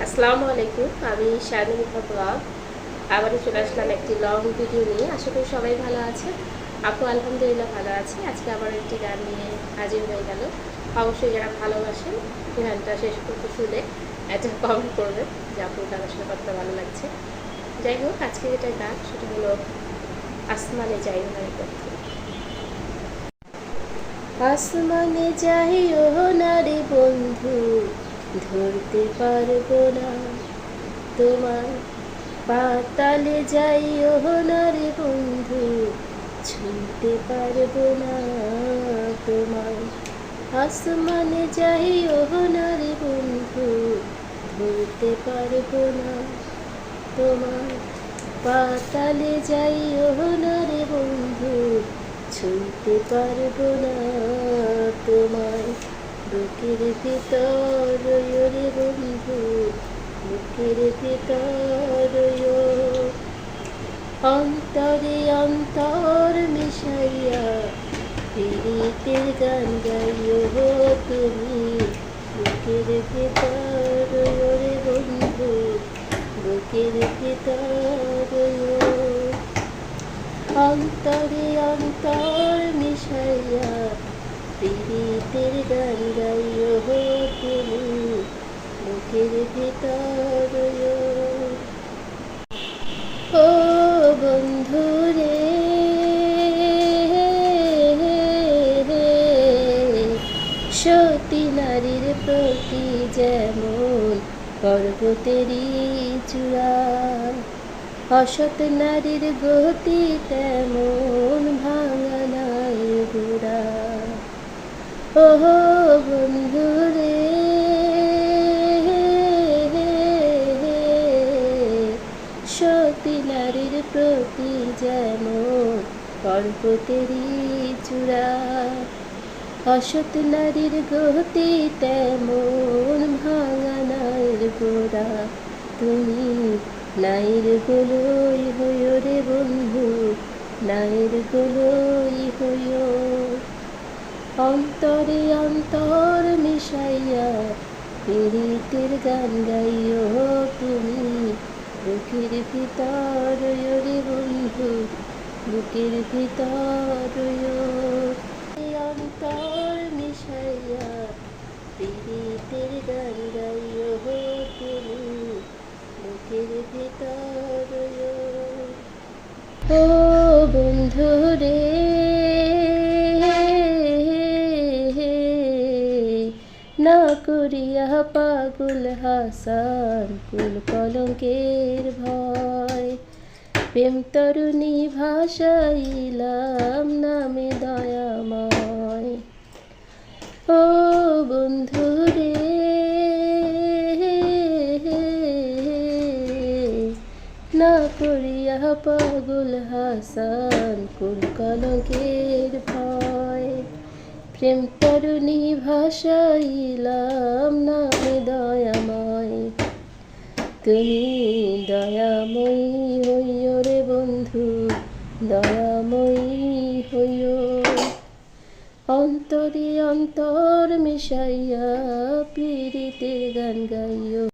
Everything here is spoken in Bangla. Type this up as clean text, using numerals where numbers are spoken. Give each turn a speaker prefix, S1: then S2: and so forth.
S1: আসসালামু আলাইকুম। আমি শারমিন ব্লগ আবারও চলে আসলাম একটি লং ভিডিও নিয়ে। আশা করি সবাই ভালো আছে। আপু আলহামদুলিল্লাহ ভালো আছে। আজকে আবার একটি গান নিয়ে হাজির হয়ে গেল। অবশ্যই যারা ভালোবাসেন গানটা শেষ পর্যন্ত শুনে একটা কমেন্ট করবেন যে আপুর গান আসলে কতটা ভালো লাগছে। যাই হোক, আজকে যেটা গান সেটা হলো আসমানে যাই নারী পথে। আসমানে যাই ও নারী বন্ধু, ধরতে পারবো না তোমার। পাতালে যাই ও নারী বন্ধু, ছুঁতে পারবো না তোমার। আসমানে যাই ও নারী বন্ধু, ধরতে পারবো না তোমার। পাতালে যাই ও নারী বন্ধু, ছুঁতে পারবো না তোমার। বুকের ভিতর রে বন্ধু, বুকের ভিতর অন্তরে অন্তর মিশাইয়া প্রীতির গান গাইও তুমি। বুকের ভিতর রে বন্ধু, বুকের ভিতর অন্তরে অন্তর মিশাইয়া প্রীতির গান গাইও তুমি। বুকের ভিতর ও বন্ধুরে, সতী নারীর প্রতি যেমন পর্বতেরই চূড়া, অসৎ নারীর গতি তেমন ভাঙা নাই গোড়া। ও বন্ধুরে, সতী নারীর প্রতি যেমন পর্বতেরই চূড়া, অসৎ নারীর গতি তেমন ভাঙা নাইর গোড়া। তুমি নাইর গোলই হইও রে বন্ধু, নাইর গোলই হইও। অন্তরে অন্তর মিশাইয়া প্রীতির গান গাইও তুমি। বুকের ভিতর রে বন্ধু, বুকের ভিতর অন্তর মিশাইয়া প্রীতির গান গাইও তুমি। বুকের ভিতর ও বন্ধুরে, না করিয়া পাগল হাসান কুল কলঙ্কের ভয়। প্রেম তরুণী ভাসাইলাম নামে দয়াময়। ও বন্ধুরে, না করিয়া পাগল হাসান কুল কলঙ্কের ভয়। প্রেম তরুণী ভাসাইলাম নামে দয়াময়। তুমি দয়াময়ী হইও রে বন্ধু, দয়াময়ী হইও। অন্তরে অন্তর মিশাইয়া প্রীতির গান গাইও।